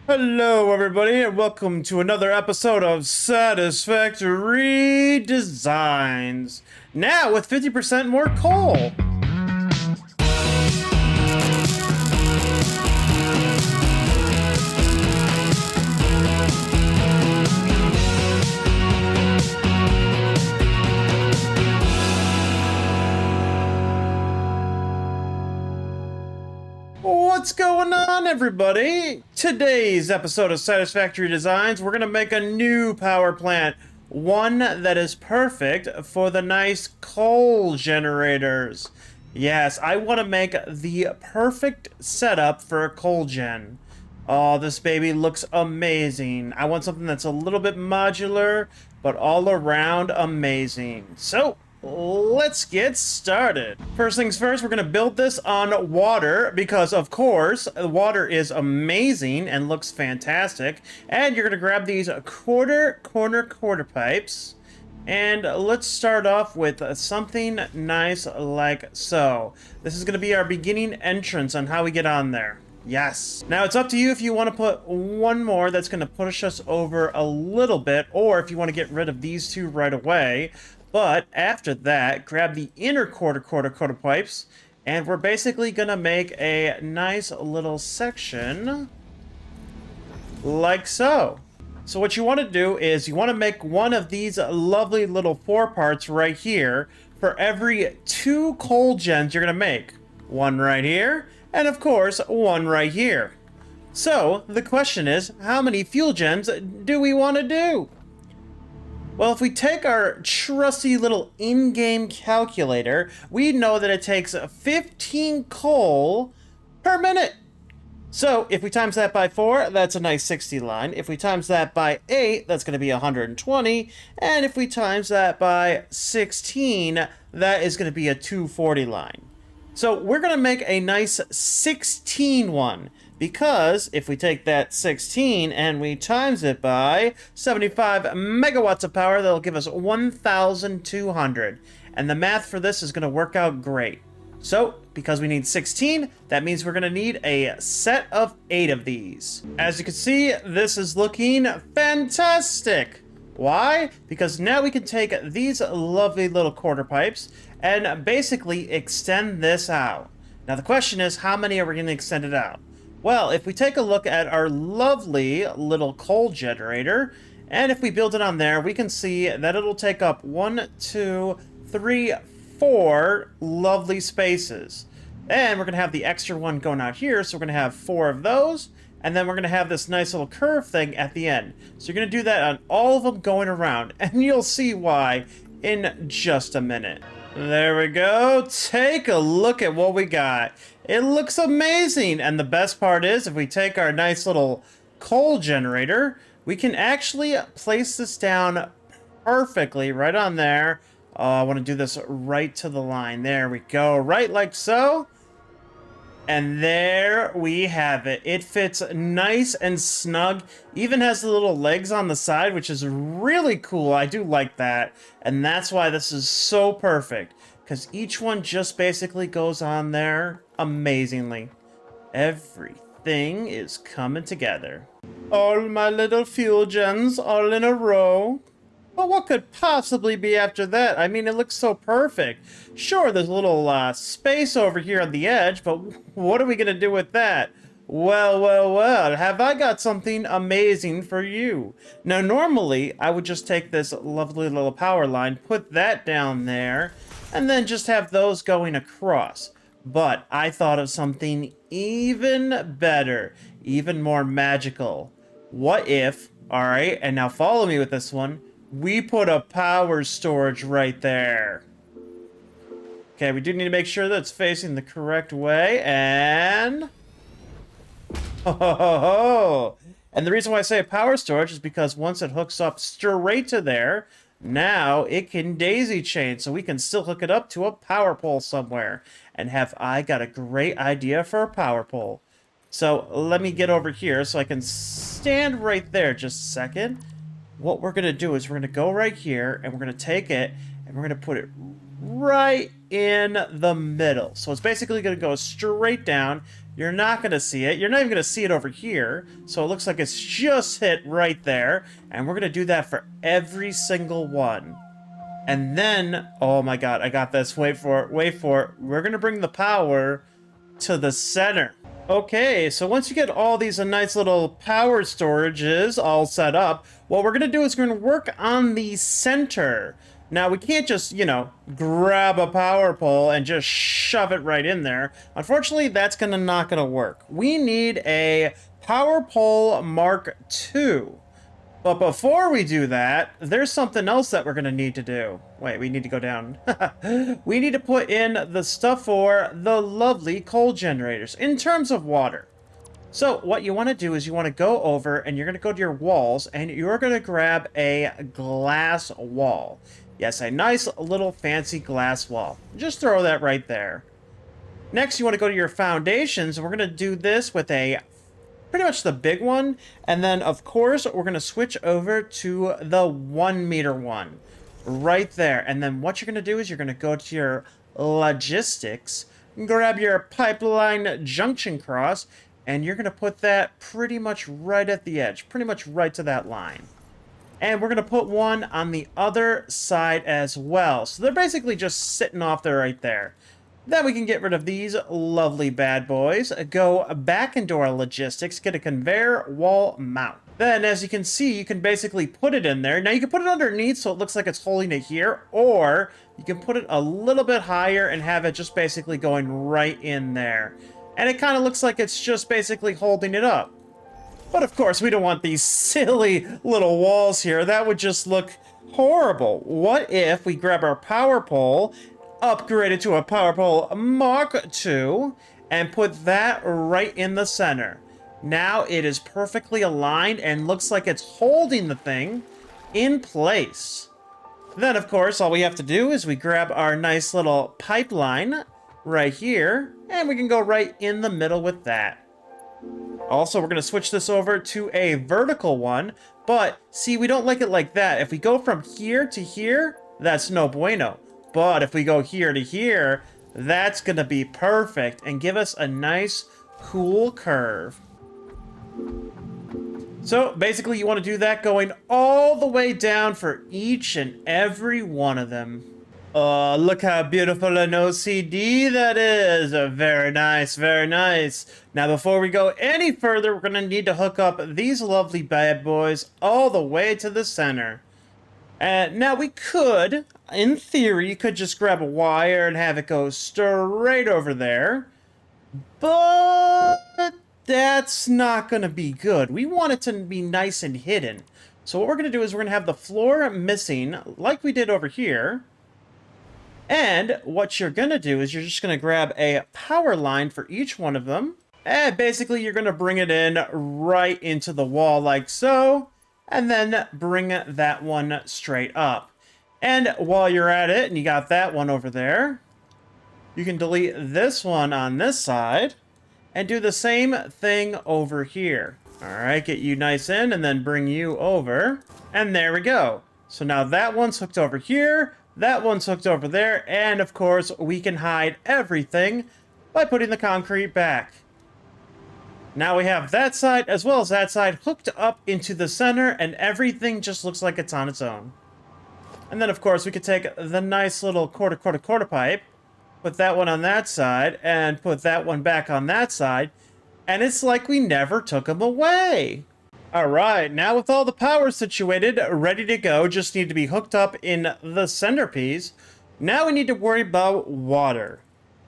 Hello, everybody, and welcome to another episode of Satisfactory Designs. Now with 50% more coal. What's going on, everybody? Today's episode of Satisfactory Designs, we're going to make a new power plant. One that is perfect for the nice coal generators. Yes, I want to make the perfect setup for a coal gen. Oh, this baby looks amazing. I want something that's a little bit modular, but all around amazing. So, let's get started. First things first, we're going to build this on water because, of course, water is amazing and looks fantastic. And you're going to grab these quarter pipes. And let's start off with something nice like so. This is going to be our beginning entrance on how we get on there. Yes. Now it's up to you if you want to put one more that's going to push us over a little bit, or if you want to get rid of these two right away. But after that, grab the inner quarter pipes, and we're basically going to make a nice little section like so. So what you want to do is you want to make one of these lovely little four parts right here for every 2 coal gens you're going to make. One right here, and of course, one right here. So the question is, how many fuel gens do we want to do? Well, if we take our trusty little in-game calculator, we know that it takes 15 coal per minute. So if we times that by 4, that's a nice 60 line. If we times that by 8, that's going to be 120. And if we times that by 16, that is going to be a 240 line. So we're going to make a nice 16 one, because if we take that 16 and we times it by 75 megawatts of power, that'll give us 1,200. And the math for this is going to work out great. So, because we need 16, that means we're going to need a set of 8 of these. As you can see, this is looking fantastic. Why? Because now we can take these lovely little quarter pipes and basically extend this out. Now the question is, how many are we going to extend it out? Well, if we take a look at our lovely little coal generator, and if we build it on there, we can see that it'll take up 1, 2, 3, 4 lovely spaces. And we're going to have the extra one going out here, so we're going to have 4 of those. And then we're going to have this nice little curve thing at the end. So you're going to do that on all of them going around. And you'll see why in just a minute. There we go. Take a look at what we got. It looks amazing. And the best part is, if we take our nice little coal generator, we can actually place this down perfectly right on there. Oh, I want to do this right to the line. There we go. Right like so. And there we have it. It fits nice and snug. Even has the little legs on the side, which is really cool. I do like that. And that's why this is so perfect, because each one just basically goes on there amazingly. Everything is coming together. All my little fuel gens all in a row. But what could possibly be after that? I mean, it looks so perfect. Sure, there's a little space over here on the edge, but what are we going to do with that? Well, have I got something amazing for you. Now, normally, I would just take this lovely little power line, put that down there, and then just have those going across. But I thought of something even better, even more magical. What if, alright, and now follow me with this one, we put a power storage right there. Okay, we do need to make sure that it's facing the correct way, and... Oh. And the reason why I say a power storage is because once it hooks up straight to there, now it can daisy chain, so we can still hook it up to a power pole somewhere. And have I got a great idea for a power pole. So let me get over here so I can stand right there just a second. What we're going to do is we're going to go right here, and we're going to take it, and we're going to put it right in the middle. So it's basically going to go straight down. You're not going to see it. You're not even going to see it over here. So it looks like it's just hit right there. And we're going to do that for every single one. And then, oh my god, I got this. Wait for it, wait for it. We're going to bring the power to the center. Okay, so once you get all these nice little power storages all set up, what we're going to do is we're going to work on the center. Now, we can't just, you know, grab a power pole and just shove it right in there. Unfortunately, that's not going to work. We need a power pole Mark II. But before we do that, there's something else that we're going to need to do. Wait, we need to go down. We need to put in the stuff for the lovely coal generators in terms of water. So what you want to do is you want to go over and you're going to go to your walls and you're going to grab a glass wall. Yes, a nice little fancy glass wall. Just throw that right there. Next, you want to go to your foundations. We're going to do this with a pretty much the big one, and then of course we're going to switch over to the 1 meter one right there. And then what you're going to do is you're going to go to your logistics, grab your pipeline junction cross, and you're going to put that pretty much right at the edge, pretty much right to that line. And we're going to put one on the other side as well. So they're basically just sitting off there right there. Then we can get rid of these lovely bad boys, go back into our logistics, get a conveyor wall mount. Then, as you can see, you can basically put it in there. Now, you can put it underneath so it looks like it's holding it here, or you can put it a little bit higher and have it just basically going right in there. And it kind of looks like it's just basically holding it up. But, of course, we don't want these silly little walls here. That would just look horrible. What if we grab our power pole, upgrade it to a power pole Mark II, and put that right in the center. Now it is perfectly aligned and looks like it's holding the thing in place. Then, of course, all we have to do is we grab our nice little pipeline right here, and we can go right in the middle with that. Also, we're going to switch this over to a vertical one, but see, we don't like it like that. If we go from here to here, that's no bueno. But if we go here to here, that's going to be perfect and give us a nice, cool curve. So basically, you want to do that going all the way down for each and every one of them. Oh, look how beautiful an OCD that is. Very nice, very nice. Now, before we go any further, we're going to need to hook up these lovely bad boys all the way to the center. Now, we could, in theory, you could just grab a wire and have it go straight over there. But that's not going to be good. We want it to be nice and hidden. So what we're going to do is we're going to have the floor missing, like we did over here. And what you're going to do is you're just going to grab a power line for each one of them. And basically, you're going to bring it in right into the wall like so. And then bring that one straight up. And while you're at it, and you got that one over there, you can delete this one on this side and do the same thing over here. All right, get you nice in and then bring you over. And there we go. So now that one's hooked over here, that one's hooked over there, and of course, we can hide everything by putting the concrete back. Now we have that side as well as that side hooked up into the center, and everything just looks like it's on its own. And then, of course, we could take the nice little quarter pipe, put that one on that side, and put that one back on that side, and it's like we never took them away. All right, now with all the power situated, ready to go, just need to be hooked up in the centerpiece. Now we need to worry about water.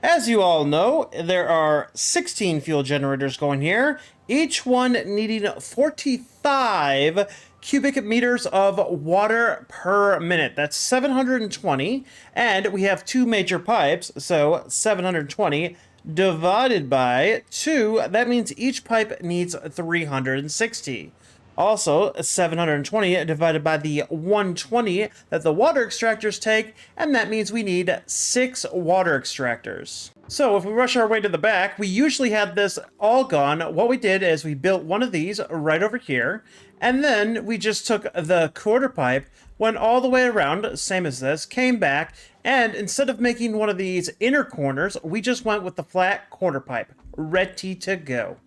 As you all know, there are 16 fuel generators going here, each one needing 45 cubic meters of water per minute. That's 720, and we have two major pipes, so 720 divided by 2, that means each pipe needs 360. Also, 720 divided by the 120 that the water extractors take, and that means we need 6 water extractors. So if we rush our way to the back, we usually have this all gone. What we did is we built one of these right over here, and then we just took the quarter pipe, went all the way around, same as this, came back, and instead of making one of these inner corners, we just went with the flat quarter pipe, ready to go.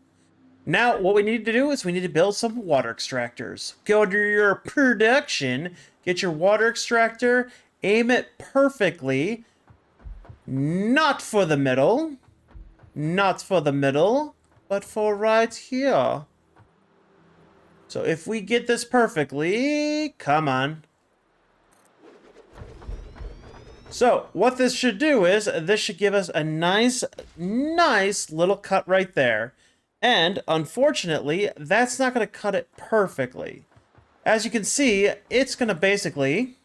Now, what we need to do is we need to build some water extractors. Go to your production, get your water extractor, aim it perfectly, not for the middle, not for the middle, but for right here. So if we get this perfectly, come on. So what this should do is, this should give us a nice little cut right there. And unfortunately, that's not going to cut it perfectly. As you can see, it's going to basically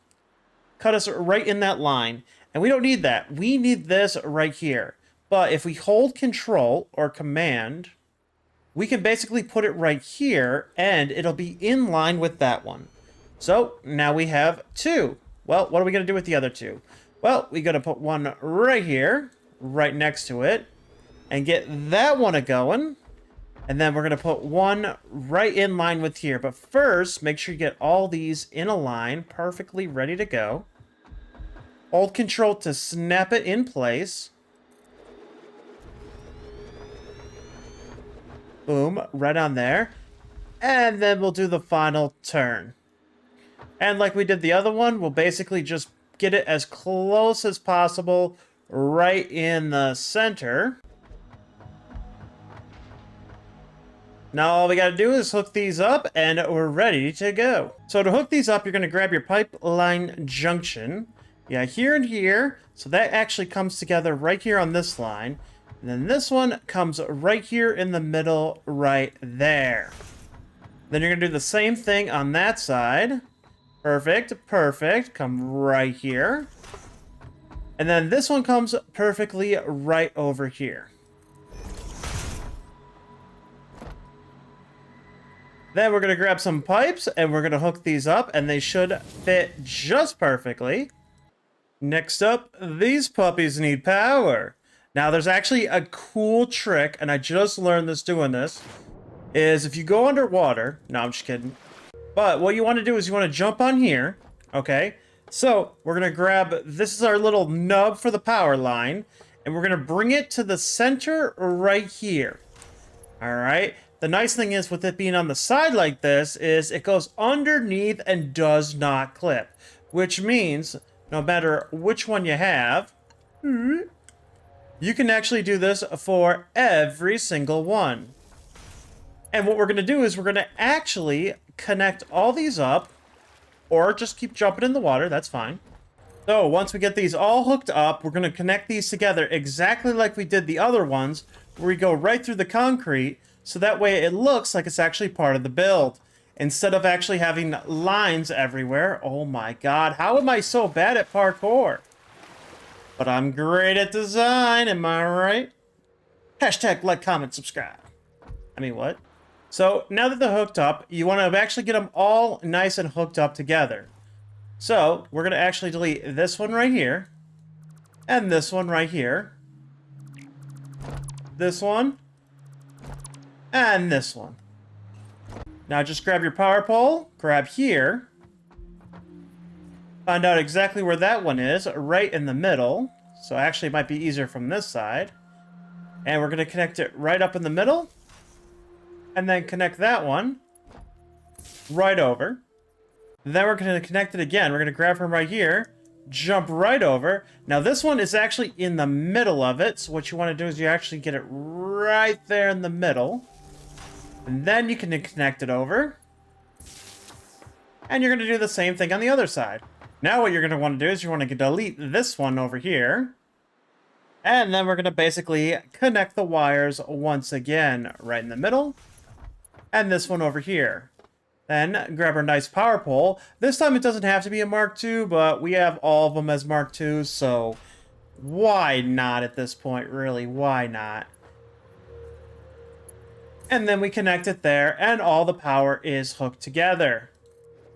cut us right in that line. And we don't need that. We need this right here. But if we hold Control or Command, we can basically put it right here, and it'll be in line with that one. So now we have two. Well, what are we going to do with the other two? Well, we got to put one right here, right next to it, and get that one a-going. And then we're going to put one right in line with here. But first, make sure you get all these in a line, perfectly ready to go. Hold Control to snap it in place. Boom, right on there. And then we'll do the final turn. And like we did the other one, we'll basically just get it as close as possible right in the center. Now all we gotta do is hook these up and we're ready to go. So to hook these up, you're gonna grab your pipeline junction. Yeah, here and here. So that actually comes together right here on this line. And then this one comes right here in the middle, right there. Then you're gonna do the same thing on that side. Perfect, perfect. Come right here. And then this one comes perfectly right over here. Then we're going to grab some pipes and we're going to hook these up, and they should fit just perfectly. Next up, these puppies need power. Now there's actually a cool trick, and I just learned this doing this, is if you go underwater, no, I'm just kidding. But what you want to do is you want to jump on here, okay? So we're going to grab, this is our little nub for the power line, and we're going to bring it to the center right here. All right. The nice thing is with it being on the side like this is it goes underneath and does not clip, which means no matter which one you have, you can actually do this for every single one. And what we're going to do is we're going to actually connect all these up, or just keep jumping in the water, that's fine. So once we get these all hooked up, we're going to connect these together exactly like we did the other ones, where we go right through the concrete, so that way it looks like it's actually part of the build, instead of actually having lines everywhere. Oh my god, how am I so bad at parkour? But I'm great at design, am I right? Hashtag like, comment, subscribe. I mean, what? So now that they're hooked up, you want to actually get them all nice and hooked up together. So we're going to actually delete this one right here, and this one right here, this one, and this one. Now just grab your power pole, grab here, find out exactly where that one is, right in the middle. So actually it might be easier from this side. And we're going to connect it right up in the middle. And then connect that one right over. Then we're going to connect it again. We're going to grab from right here, jump right over. Now this one is actually in the middle of it. So what you want to do is you actually get it right there in the middle. And then you can connect it over. And you're going to do the same thing on the other side. Now what you're going to want to do is you want to delete this one over here. And then we're going to basically connect the wires once again right in the middle. And this one over here. Then grab our nice power pole. This time it doesn't have to be a Mark II, but we have all of them as Mark IIs, so why not at this point, really? Why not? And then we connect it there, and all the power is hooked together.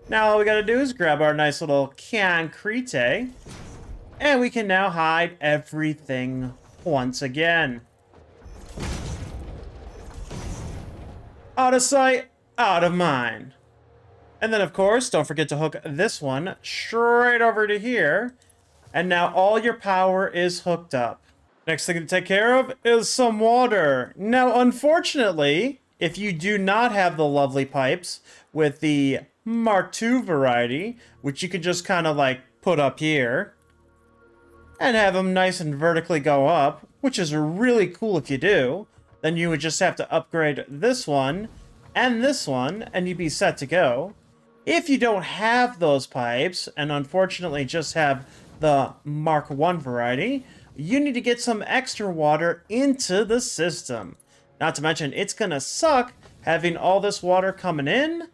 Now all we gotta do is grab our nice little concrete, and we can now hide everything once again. Out of sight, out of mind. And then, of course, don't forget to hook this one straight over to here. And now all your power is hooked up. Next thing to take care of is some water. Now, unfortunately, if you do not have the lovely pipes with the Mark II variety, which you can just kind of like put up here and have them nice and vertically go up, which is really cool if you do, then you would just have to upgrade this one and you'd be set to go. If you don't have those pipes, and unfortunately just have the Mark I variety, you need to get some extra water into the system. Not to mention, it's gonna suck having all this water coming in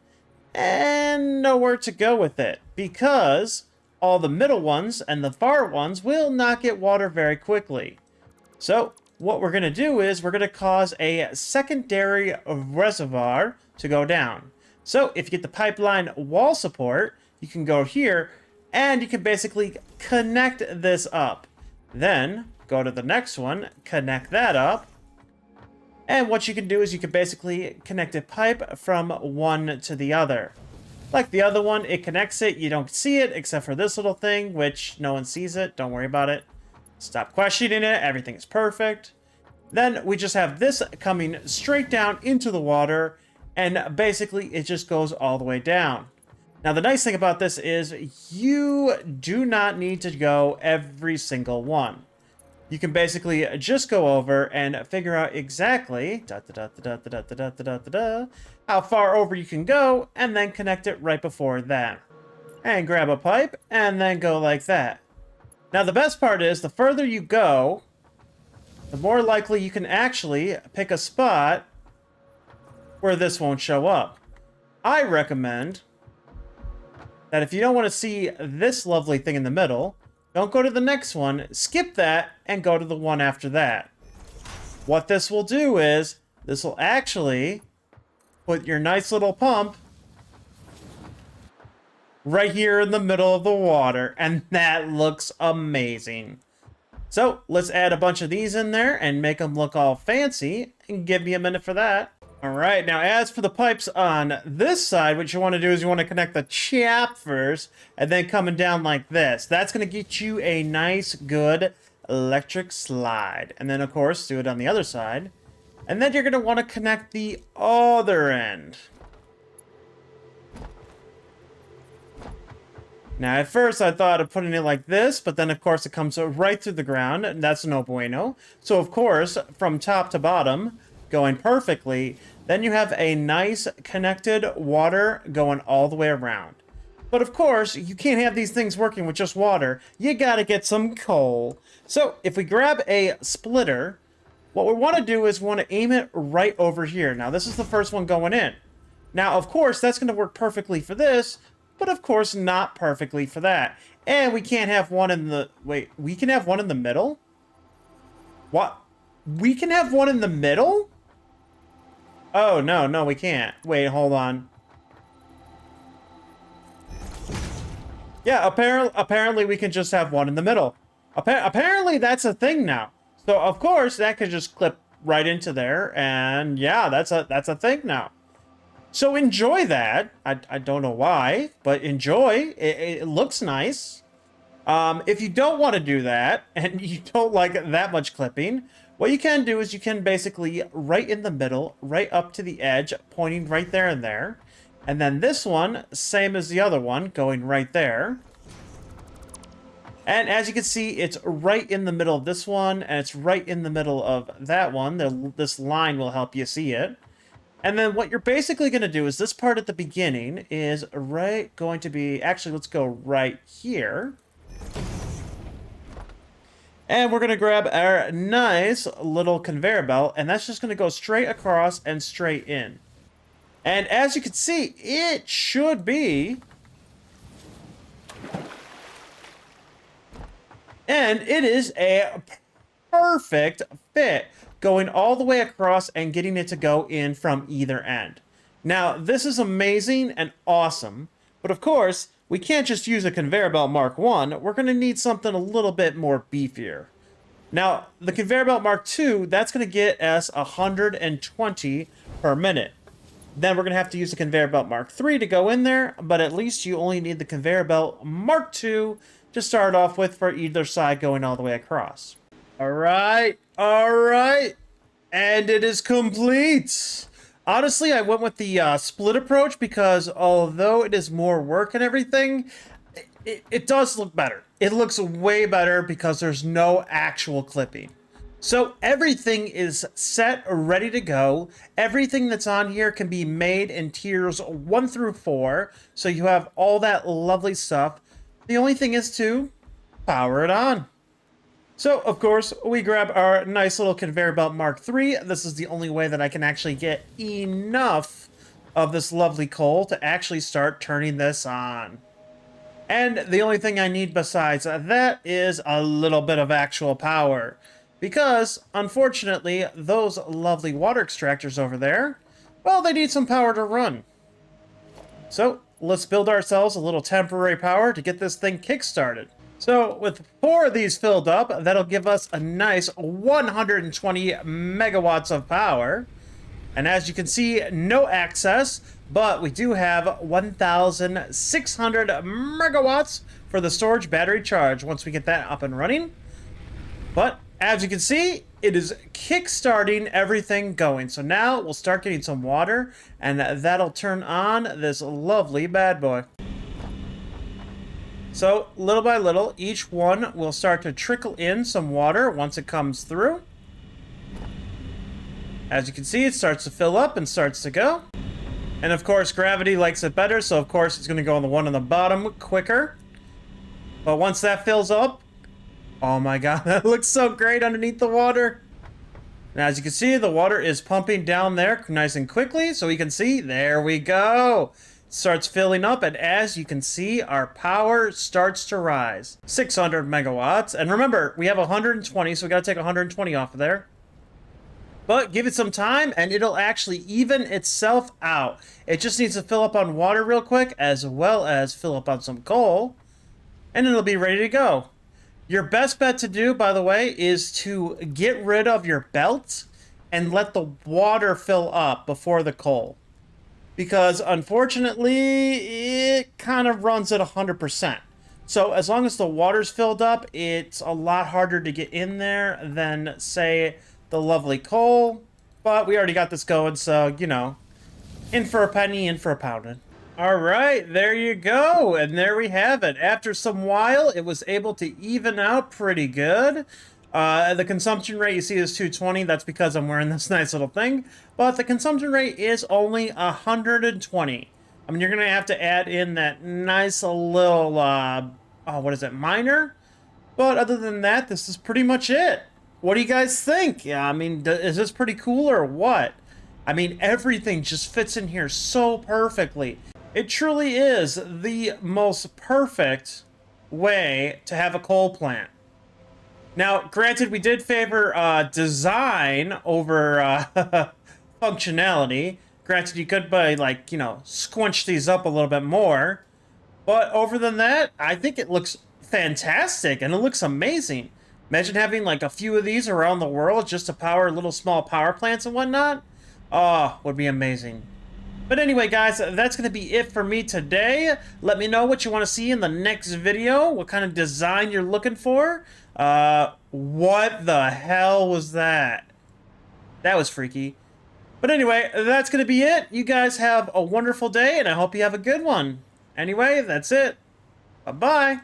and nowhere to go with it, because all the middle ones and the far ones will not get water very quickly. So what we're gonna do is we're gonna cause a secondary reservoir to go down. So if you get the pipeline wall support, you can go here and you can basically connect this up. Then go to the next one, connect that up. And what you can do is you can basically connect a pipe from one to the other. Like the other one, it connects it, you don't see it except for this little thing, which no one sees it, don't worry about it. Stop questioning it, everything is perfect. Then we just have this coming straight down into the water, and basically it just goes all the way down. Now the nice thing about this is you do not need to go every single one. You can basically just go over and figure out exactly how far over you can go, and then connect it right before that. And grab a pipe, and then go like that. Now the best part is, the further you go, the more likely you can actually pick a spot where this won't show up. I recommend that if you don't want to see this lovely thing in the middle, don't go to the next one, skip that, and go to the one after that. What this will do is, this will actually put your nice little pump right here in the middle of the water, and that looks amazing. So, let's add a bunch of these in there and make them look all fancy, and give me a minute for that. Alright, now as for the pipes on this side, what you want to do is you want to connect the chap first, and then coming down like this. That's going to get you a nice, good electric slide. And then, of course, do it on the other side. And then you're going to want to connect the other end. Now, at first, I thought of putting it like this, but then, of course, it comes right through the ground, and that's no bueno. So, of course, from top to bottom, going perfectly, then you have a nice connected water going all the way around. But of course, you can't have these things working with just water. You gotta get some coal. So if we grab a splitter, what we want to do is we want to aim it right over here. Now this is the first one going in. Now of course that's going to work perfectly for this, but of course not perfectly for that. And we can't have one in the... Wait, we can have one in the middle? What? We can have one in the middle? Oh, no, we can't. Wait, hold on. Yeah, apparently we can just have one in the middle. Apparently that's a thing now. So, of course, that could just clip right into there, and yeah, that's a thing now. So enjoy that. I don't know why, but enjoy. It looks nice. If you don't want to do that, and you don't like that much clipping, what you can do is you can basically right in the middle, right up to the edge, pointing right there and there. And then this one, same as the other one, going right there. And as you can see, it's right in the middle of this one, and it's right in the middle of that one. This line will help you see it. And then what you're basically going to do is this part at the beginning is going to be... Actually, let's go right here. And we're going to grab our nice little conveyor belt, and that's just going to go straight across and straight in. And as you can see, it should be... And it is a perfect fit, going all the way across and getting it to go in from either end. Now, this is amazing and awesome, but of course, we can't just use a conveyor belt Mark I. We're going to need something a little bit more beefier. Now, the conveyor belt Mark II, that's going to get us 120 per minute. Then we're going to have to use the conveyor belt Mark III to go in there, but at least you only need the conveyor belt Mark II to start off with for either side going all the way across. All right, and it is complete. Honestly, I went with the split approach because although it is more work and everything, it does look better. It looks way better because there's no actual clipping. So everything is set, ready to go. Everything that's on here can be made in tiers 1 through 4. So you have all that lovely stuff. The only thing is to power it on. So, of course, we grab our nice little conveyor belt Mark III. This is the only way that I can actually get enough of this lovely coal to actually start turning this on. And the only thing I need besides that is a little bit of actual power. Because, unfortunately, those lovely water extractors over there, well, they need some power to run. So, let's build ourselves a little temporary power to get this thing kick-started. So, with 4 of these filled up, that'll give us a nice 120 megawatts of power. And as you can see, no access, but we do have 1,600 megawatts for the storage battery charge once we get that up and running. But as you can see, it is kick-starting everything going. So now we'll start getting some water, and that'll turn on this lovely bad boy. So little by little, each one will start to trickle in some water once it comes through. As you can see, it starts to fill up and starts to go. And of course, gravity likes it better, so of course it's going to go on the one on the bottom quicker. But once that fills up, oh my god, that looks so great underneath the water. And as you can see, the water is pumping down there nice and quickly, so we can see, there we go. It starts filling up, and as you can see, our power starts to rise. 600 megawatts. And remember, we have 120, so we got to take 120 off of there. But give it some time, and it'll actually even itself out. It just needs to fill up on water real quick, as well as fill up on some coal, and it'll be ready to go. Your best bet to do, by the way, is to get rid of your belt and let the water fill up before the coal. Because, unfortunately, it kind of runs at 100%. So, as long as the water's filled up, it's a lot harder to get in there than, say, the lovely coal, but we already got this going, so, you know, in for a penny, in for a pound. All right, there you go, and there we have it. After some while, it was able to even out pretty good. The consumption rate you see is 220. That's because I'm wearing this nice little thing, but the consumption rate is only 120. I mean, you're gonna have to add in that nice little, what is it, miner? But other than that, this is pretty much it. What do you guys think? Yeah, I mean, is this pretty cool or what? I mean, everything just fits in here so perfectly. It truly is the most perfect way to have a coal plant. Now, granted, we did favor design over functionality. Granted, you could, like, you know, squinch these up a little bit more. But over than that, I think it looks fantastic, and it looks amazing. Imagine having like a few of these around the world just to power little small power plants and whatnot. Oh, would be amazing. But anyway, guys, that's going to be it for me today. Let me know what you want to see in the next video, what kind of design you're looking for. What the hell was that? That was freaky. But anyway, that's going to be it. You guys have a wonderful day, and I hope you have a good one. Anyway, that's it. Bye-bye.